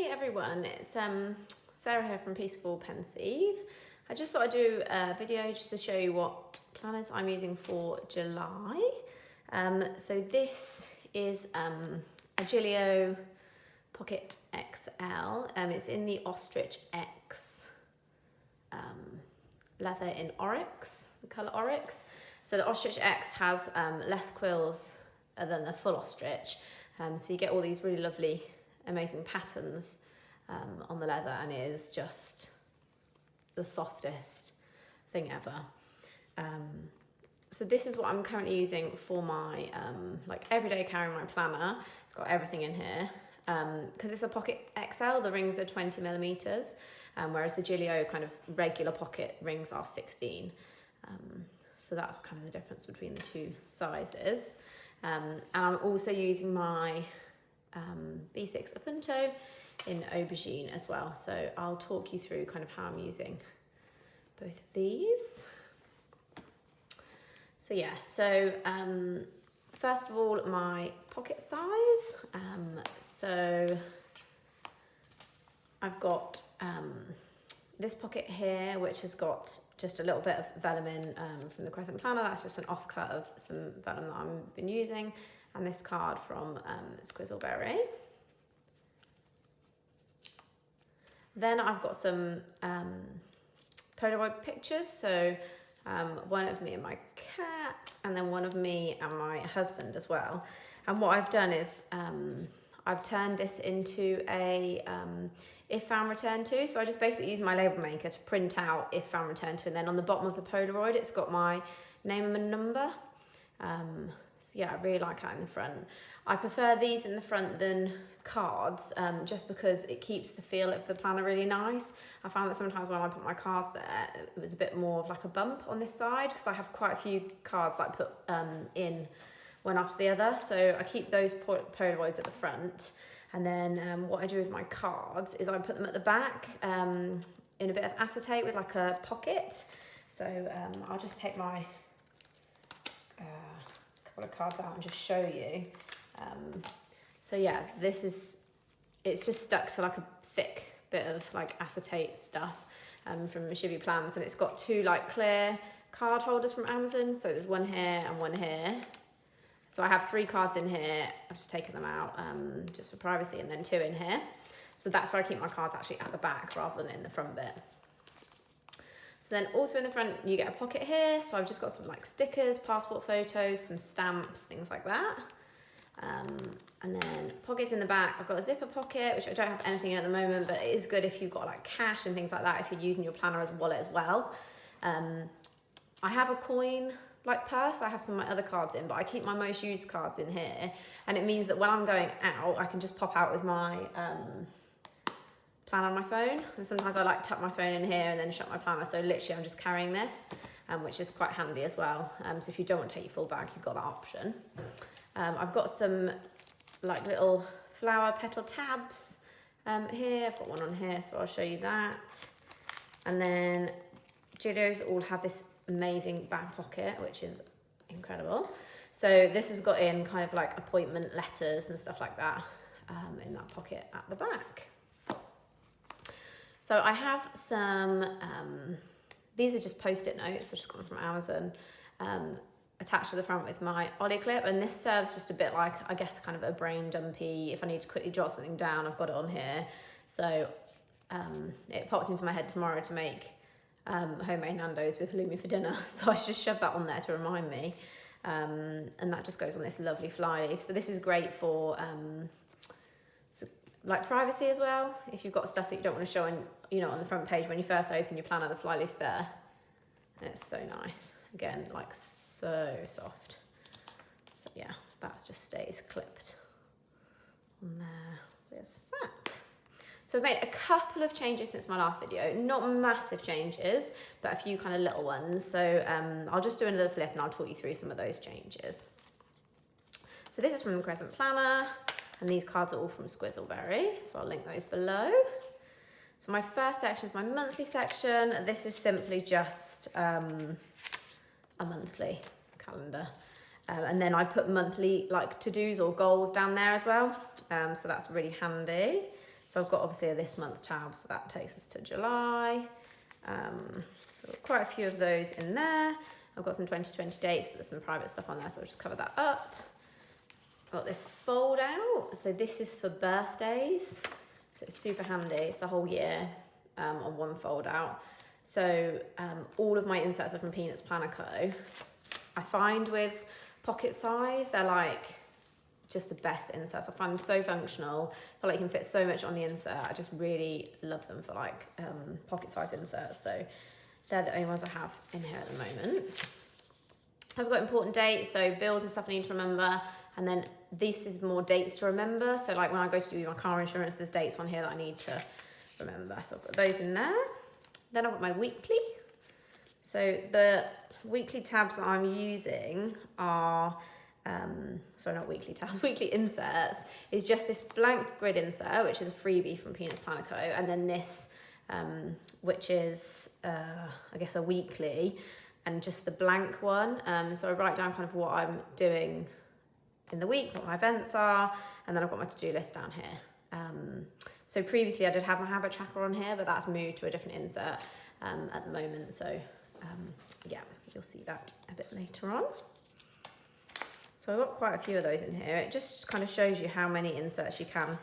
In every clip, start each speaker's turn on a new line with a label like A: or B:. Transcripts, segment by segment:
A: Hey everyone, it's Sarah here from Peaceful Pensive. I just thought I'd do a video just to show you what planners I'm using for July. So this is a Gillio Pocket XL. It's in the Ostrich X leather in oryx, the colour oryx. So the Ostrich X has less quills than the full ostrich. So you get all these really lovely, amazing patterns on the leather, and it is just the softest thing ever. So this is what I'm currently using for my like everyday carrying my planner. It's got everything in here. Because it's a Pocket XL, the rings are 20 millimeters, whereas the Gillio kind of regular pocket rings are 16. So that's kind of the difference between the two sizes. And I'm also using my B6 Appunto in aubergine as well. So I'll talk you through kind of how I'm using both of these. So yeah, so first of all, my pocket size. So I've got this pocket here, which has got just a little bit of vellum in from the Crescent Planner. That's just an offcut of some vellum that I've been using. And this card from Squizzleberry. Then I've got some Polaroid pictures. So one of me and my cat, and then one of me and my husband as well. And what I've done is I've turned this into a if found return to. So I just basically use my label maker to print out if found return to, and then on the bottom of the Polaroid it's got my name and number. So yeah, I really like that in the front. I prefer these in the front than cards, just because it keeps the feel of the planner really nice. I found that sometimes when I put my cards there, it was a bit more of like a bump on this side, because I have quite a few cards that I put in one after the other. So I keep those Polaroids at the front. And then what I do with my cards is I put them at the back in a bit of acetate with like a pocket. So I'll just take my couple of cards out and just show you. So yeah, it's just stuck to like a thick bit of like acetate stuff from Shibi Plans, and it's got two like clear card holders from Amazon. So there's one here and one here. So I have 3 cards in here. I've just taken them out just for privacy, and then 2 in here. So that's where I keep my cards actually at the back rather than in the front bit. So then also in the front, you get a pocket here. So I've just got some like stickers, passport photos, some stamps, things like that. And then pockets in the back. I've got a zipper pocket, which I don't have anything in at the moment, but it is good if you've got like cash and things like that, if you're using your planner as a wallet as well. I have a coin like purse. I have some of my other cards in, but I keep my most used cards in here. And it means that when I'm going out, I can just pop out with my plan on my phone. And sometimes I like tuck my phone in here and then shut my planner. So literally I'm just carrying this, which is quite handy as well. So if you don't want to take your full bag, you've got that option. I've got some like little flower petal tabs here. I've got one on here, so I'll show you that. And then Gillio's all have this amazing back pocket, which is incredible. So this has got in kind of like appointment letters and stuff like that in that pocket at the back. So I have some, these are just post-it notes, I've just got them from Amazon, attached to the front with my ollie clip, and this serves just a bit like, I guess, kind of a brain dumpy. If I need to quickly jot something down, I've got it on here. So it popped into my head tomorrow to make homemade Nando's with halloumi for dinner, so I just shoved that on there to remind me, and that just goes on this lovely fly leaf. So this is great for like privacy as well. If you've got stuff that you don't want to show on, on the front page when you first open your planner, the fly leaf's there. And it's so nice. Again, like so soft. So yeah, that just stays clipped on there with that. So I've made a couple of changes since my last video, not massive changes, but a few kind of little ones. So I'll just do another flip and I'll talk you through some of those changes. So this is from the Crescent Planner, and these cards are all from Squizzleberry, so I'll link those below. So my first section is my monthly section. This is simply just a monthly calendar. And then I put monthly like to-dos or goals down there as well. So that's really handy. So I've got obviously a this month tab, so that takes us to July. So quite a few of those in there. I've got some 2020 dates, but there's some private stuff on there, so I'll just cover that up. I've got this fold out. So this is for birthdays. So it's super handy. It's the whole year on one fold out. So all of my inserts are from Peanuts Planner Co. I find with pocket size, they're like just the best inserts. I find them so functional. I feel like you can fit so much on the insert. I just really love them for like pocket size inserts. So they're the only ones I have in here at the moment. I've got important dates, so bills and stuff I need to remember. And then this is more dates to remember. So like when I go to do my car insurance, there's dates on here that I need to remember. So I've got those in there. Then I've got my weekly. So the weekly tabs that I'm using are, sorry, not weekly tabs, weekly inserts is just this blank grid insert, which is a freebie from Peanuts Planner Co. And then this, which is, I guess, a weekly, and just the blank one. So I write down kind of what I'm doing in the week, what my events are, and then I've got my to-do list down here. So previously I did have my habit tracker on here, but that's moved to a different insert at the moment. So yeah, you'll see that a bit later on. So I've got quite a few of those in here. It just kind of shows you how many inserts you can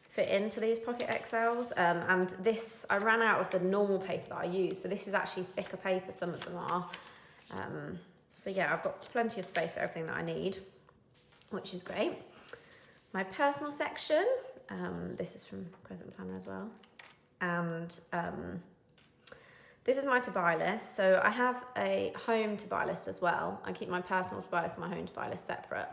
A: fit into these Pocket XLs. And this, I ran out of the normal paper that I use. So this is actually thicker paper, some of them are. So yeah, I've got plenty of space for everything that I need, which is great. My personal section, this is from Crescent Planner as well. And this is my to-buy list. So I have a home to-buy list as well. I keep my personal to-buy list and my home to-buy list separate,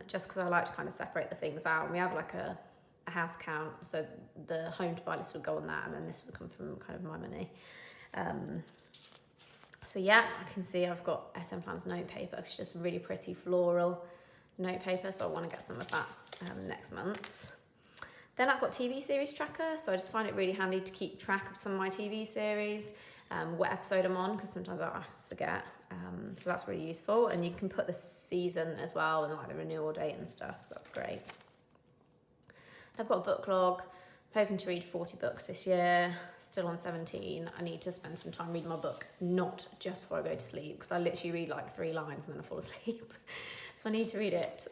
A: just because I like to kind of separate the things out. We have like a house count, so the home to-buy list would go on that, and then this would come from kind of my money. So yeah, I can see I've got SM Plans note paper. It's just really pretty floral note paper, so I want to get some of that next month. Then I've got TV series tracker, so I just find it really handy to keep track of some of my TV series, what episode I'm on, because sometimes I forget. So that's really useful, and you can put the season as well and like the renewal date and stuff, so that's great. I've got a book log. I'm hoping to read 40 books this year, still on 17. I need to spend some time reading my book, not just before I go to sleep, because I literally read like 3 lines and then I fall asleep. So I need to read it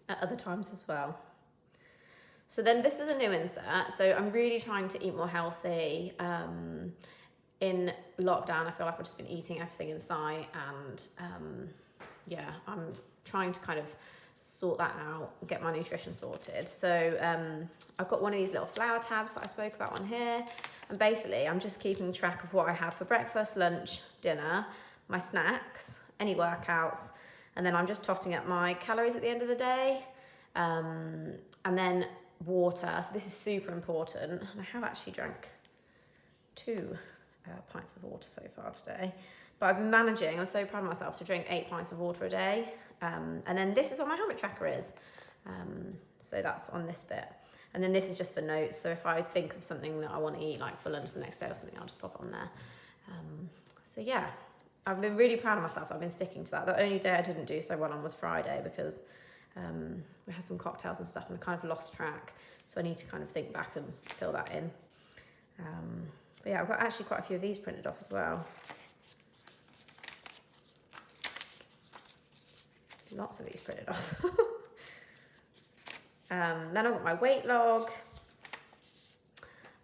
A: at other times as well. So then this is a new insert. So I'm really trying to eat more healthy. In lockdown, I feel like I've just been eating everything in sight, and yeah, I'm trying to kind of sort that out, get my nutrition sorted. So I've got one of these little flower tabs that I spoke about on here, and basically I'm just keeping track of what I have for breakfast, lunch, dinner, my snacks, any workouts, and then I'm just totting up my calories at the end of the day, and then water. So this is super important. I have actually drank 2 pints of water so far today, but I've been managing, I'm so proud of myself, to drink 8 pints of water a day. And then this is what my habit tracker is. So that's on this bit. And then this is just for notes. So if I think of something that I want to eat like for lunch the next day or something, I'll just pop it on there. So yeah, I've been really proud of myself. I've been sticking to that. The only day I didn't do so well on was Friday, because we had some cocktails and stuff and I kind of lost track. So I need to kind of think back and fill that in. But yeah, I've got actually quite a few of these printed off as well. Lots of these printed off. Then I've got my weight log.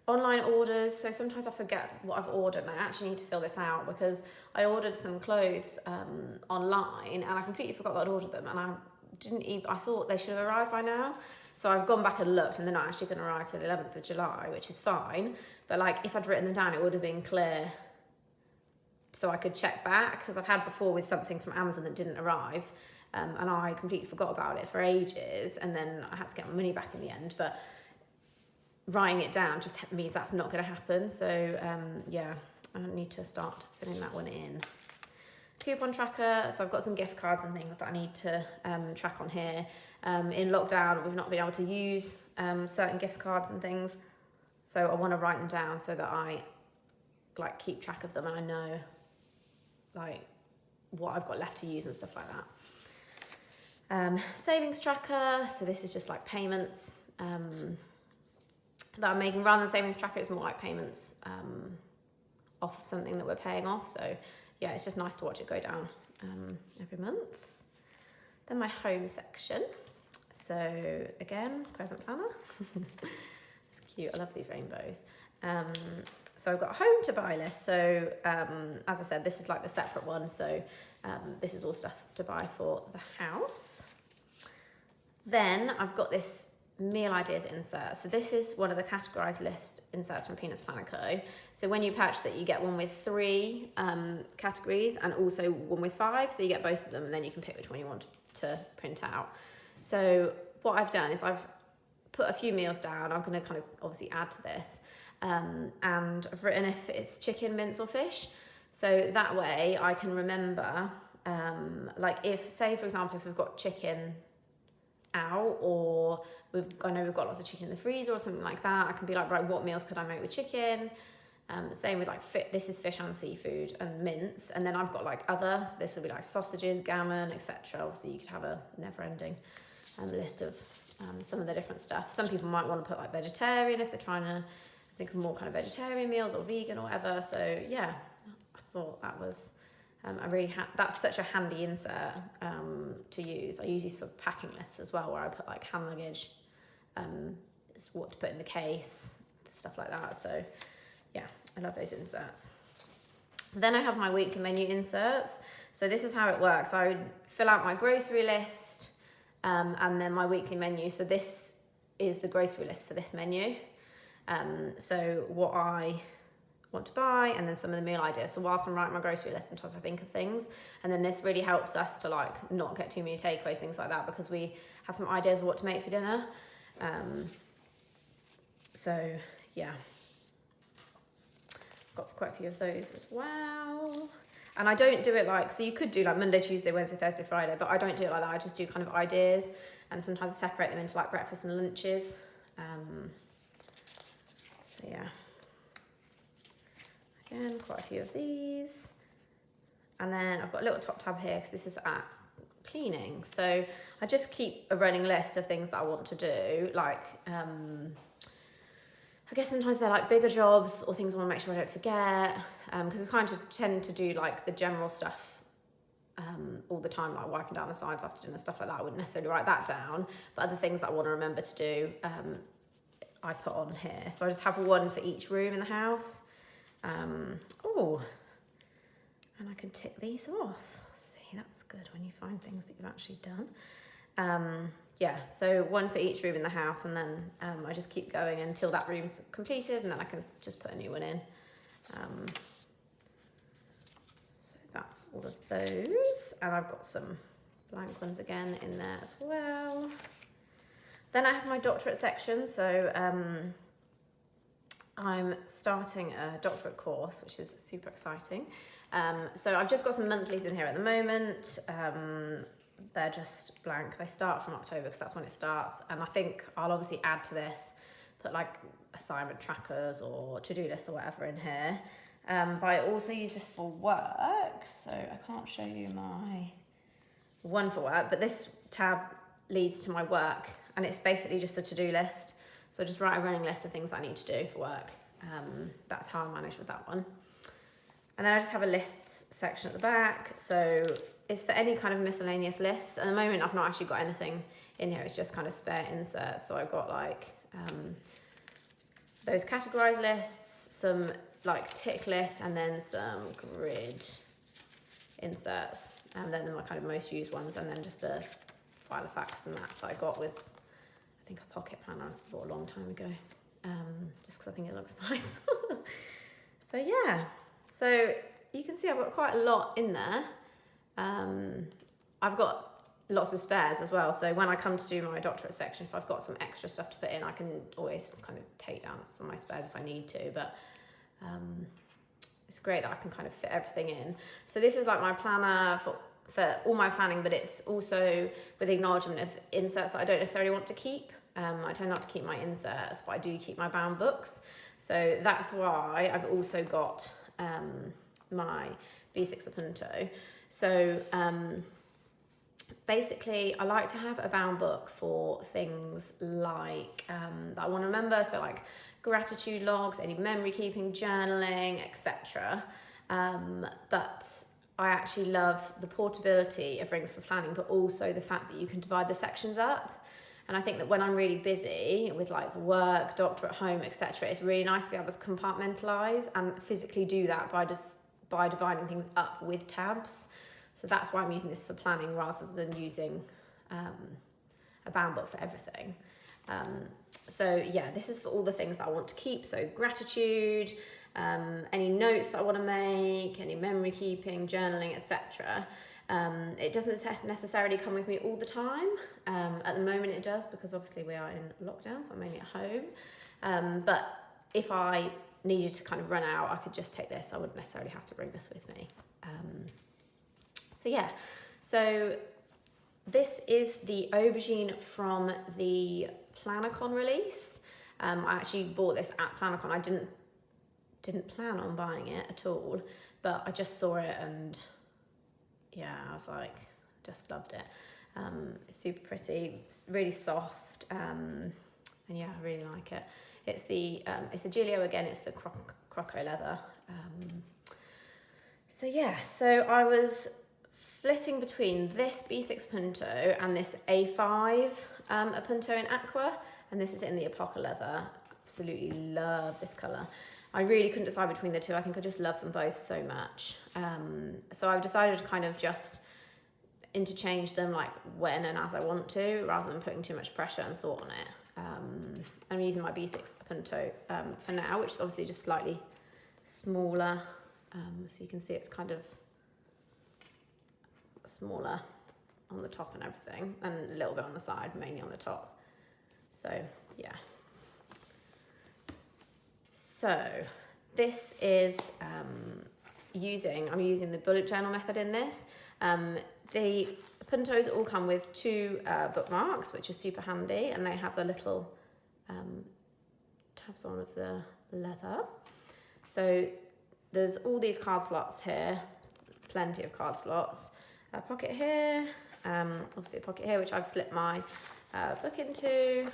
A: Online orders, so sometimes I forget what I've ordered and I actually need to fill this out, because I ordered some clothes online and I completely forgot that I'd ordered them, and I thought they should have arrived by now. So I've gone back and looked, and they're not actually going to arrive till the 11th of July, which is fine. But like, if I'd written them down, it would have been clear so I could check back, because I've had before with something from Amazon that didn't arrive, and I completely forgot about it for ages, and then I had to get my money back in the end. But writing it down just means that's not going to happen. So yeah, I need to start filling that one in. Coupon tracker, so I've got some gift cards and things that I need to track on here. In lockdown, we've not been able to use certain gift cards and things, so I want to write them down so that I like keep track of them and I know like what I've got left to use and stuff like that. Savings tracker, so this is just like payments. that I'm making. Rather than savings tracker, it's more like payments off of something that we're paying off. So yeah, it's just nice to watch it go down every month. Then my home section. So again, present planner. It's cute. I love these rainbows. So I've got a home to buy list. So as I said, this is like the separate one. So this is all stuff to buy for the house. Then I've got this meal ideas insert. So this is one of the categorized list inserts from Peanuts Planner Co. So when you purchase it, you get one with 3 categories and also one with 5. So you get both of them, and then you can pick which one you want to print out. So what I've done is I've put a few meals down. I'm going to kind of obviously add to this. And I've written if it's chicken, mince or fish. So that way I can remember, like if, say for example, if we've got chicken out, or I know we've got lots of chicken in the freezer or something like that, I can be like, right, what meals could I make with chicken? Same with like this is fish and seafood and mince, and then I've got like other, so this will be like sausages, gammon, etc. Obviously you could have a never-ending list of some of the different stuff. Some people might want to put like vegetarian if they're trying to think of more kind of vegetarian meals, or vegan or whatever. So yeah, I thought that was that's such a handy insert to use. I use these for packing lists as well, where I put like hand luggage, it's what to put in the case, stuff like that. So yeah, I love those inserts. Then I have my weekly menu inserts. So this is how it works. I would fill out my grocery list and then my weekly menu. So this is the grocery list for this menu. So what I want to buy, and then some of the meal ideas. So whilst I'm writing my grocery list, sometimes I think of things, and then this really helps us to like not get too many takeaways, things like that, because we have some ideas of what to make for dinner. So yeah, got quite a few of those as well. And I don't do it like, so you could do like Monday, Tuesday, Wednesday, Thursday, Friday, but I don't do it like that. I just do kind of ideas, and sometimes I separate them into like breakfast and lunches. So yeah, again, quite a few of these. And then I've got a little top tab here because this is at cleaning. So I just keep a running list of things that I want to do. Like, I guess sometimes they're like bigger jobs or things I want to make sure I don't forget. Because we kind of tend to do like the general stuff all the time, like wiping down the sides after dinner, stuff like that. I wouldn't necessarily write that down. But other things that I want to remember to do, I put on here. So I just have one for each room in the house. Oh, and I can tick these off. See, that's good when you find things that you've actually done. Yeah, so one for each room in the house, and then I just keep going until that room's completed, and then I can just put a new one in. So that's all of those, and I've got some blank ones again in there as well. Then I have my doctorate section, so I'm starting a doctorate course, which is super exciting. So I've just got some monthlies in here at the moment. They're just blank. They start from October because that's when it starts. And I think I'll obviously add to this, put like assignment trackers or to-do lists or whatever in here. But I also use this for work. So I can't show you my one for work, but this tab leads to my work, and it's basically just a to-do list. So I just write a running list of things I need to do for work. That's how I manage with that one. And then I just have a lists section at the back. So it's for any kind of miscellaneous lists. At the moment, I've not actually got anything in here. It's just kind of spare inserts. So I've got like those categorized lists, some like tick lists, and then some grid inserts. And then my kind of most used ones, and then just a file of facts and maths that I got with, I think, a pocket planner I bought a long time ago, just because I think it looks nice. So yeah, so you can see I've got quite a lot in there. I've got lots of spares as well, so when I come to do my doctorate section, if I've got some extra stuff to put in, I can always kind of take down some of my spares if I need to, but it's great that I can kind of fit everything in. So this is like my planner for all my planning, but it's also with acknowledgement of inserts that I don't necessarily want to keep. I tend not to keep my inserts, but I do keep my bound books. So that's why I've also got my B6 Appunto. So basically, I like to have a bound book for things like that I want to remember. So like gratitude logs, any memory keeping, journaling, etc. But I actually love the portability of rings for planning, but also the fact that you can divide the sections up. And I think that when I'm really busy with like work, doctorate, home, etc., it's really nice to be able to compartmentalise and physically do that by dividing things up with tabs. So that's why I'm using this for planning rather than using a bound book for everything. So yeah, this is for all the things that I want to keep. So gratitude, any notes that I want to make, any memory keeping, journaling, etc. It doesn't necessarily come with me all the time. At the moment it does, because obviously we are in lockdown, so I'm only at home. But if I needed to kind of run out, I could just take this. I wouldn't necessarily have to bring this with me. So yeah, so this is the aubergine from the Planacon release. I actually bought this at Planacon. I didn't plan on buying it at all, but I just saw it and yeah, I was like, just loved it. It's super pretty, really soft, and yeah, I really like it. It's a Gillio again. It's the croco leather. So yeah, so I was flitting between this B6 Appunto and this A5 Appunto in aqua, and this is in the Apoca leather. Absolutely love this colour. I really couldn't decide between the two. I think I just love them both so much. So I've decided to kind of just interchange them like when and as I want to, rather than putting too much pressure and thought on it. I'm using my B6 Appunto for now, which is obviously just slightly smaller. So you can see it's kind of smaller on the top and everything, and a little bit on the side, mainly on the top. So yeah. So this is I'm using the bullet journal method in this. The Appuntos all come with two bookmarks, which are super handy, and they have the little tabs on of the leather. So there's all these card slots here, plenty of card slots. A pocket here, obviously a pocket here, which I've slipped my book into.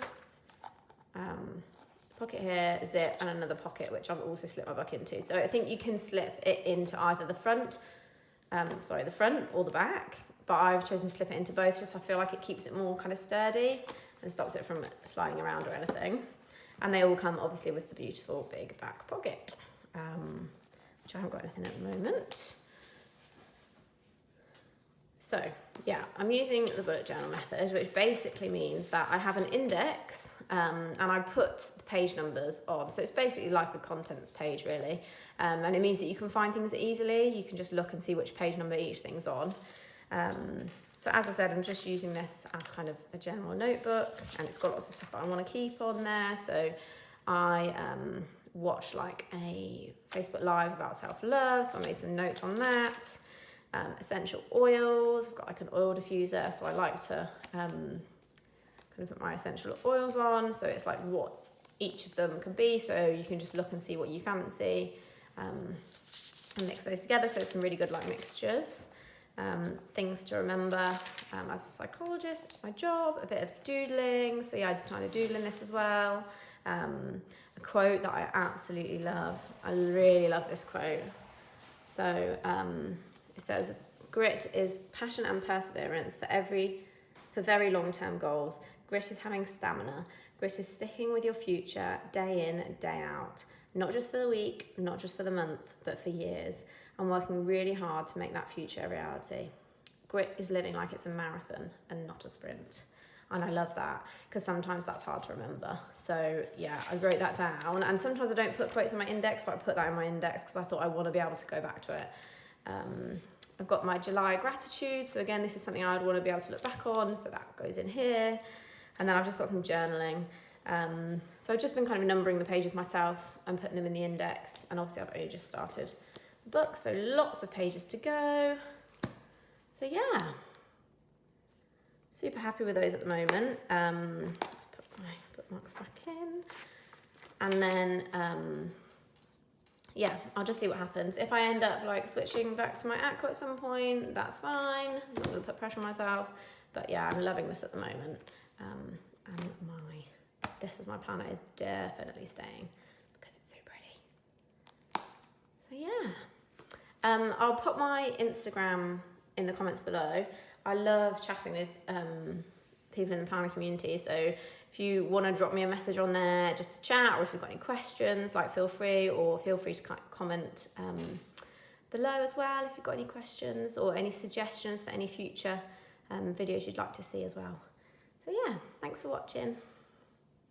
A: Pocket here, zip, and another pocket, which I've also slipped my book into. So I think you can slip it into either the front or the back, but I've chosen to slip it into both, just so I feel like it keeps it more kind of sturdy and stops it from sliding around or anything. And they all come obviously with the beautiful big back pocket, which I haven't got anything at the moment. So yeah, I'm using the bullet journal method, which basically means that I have an index and I put the page numbers on. So it's basically like a contents page really. And it means that you can find things easily. You can just look and see which page number each thing's on. So as I said, I'm just using this as kind of a general notebook, and it's got lots of stuff that I want to keep on there. So I watched like a Facebook Live about self-love, so I made some notes on that. Essential oils, I've got like an oil diffuser, so I like to kind of put my essential oils on, so it's like what each of them can be, so you can just look and see what you fancy and mix those together. So it's some really good like mixtures. Things to remember as a psychologist, which is my job, a bit of doodling, so yeah, I kind of doodle in this as well. A quote that I absolutely love, I really love this quote. So it says, "Grit is passion and perseverance for very long-term goals. Grit is having stamina. Grit is sticking with your future day in, day out. Not just for the week, not just for the month, but for years. And working really hard to make that future a reality. Grit is living like it's a marathon and not a sprint." And I love that, because sometimes that's hard to remember. So yeah, I wrote that down. And sometimes I don't put quotes on my index, but I put that in my index because I thought I want to be able to go back to it. I've got my July gratitude. So again, this is something I would want to be able to look back on. So that goes in here. And then I've just got some journaling. So I've just been kind of numbering the pages myself and putting them in the index. And obviously I've only just started the book, so lots of pages to go. So yeah, super happy with those at the moment. Let's put my bookmarks back in. And then yeah, I'll just see what happens. If I end up like switching back to my aqua at some point, that's fine. I'm not gonna put pressure on myself. But yeah, I'm loving this at the moment. And this is my planner is definitely staying because it's so pretty. So yeah, I'll put my Instagram in the comments below. I love chatting with people in the planner community. So if you want to drop me a message on there just to chat, or if you've got any questions, like feel free to comment below as well if you've got any questions or any suggestions for any future videos you'd like to see as well. So yeah, thanks for watching.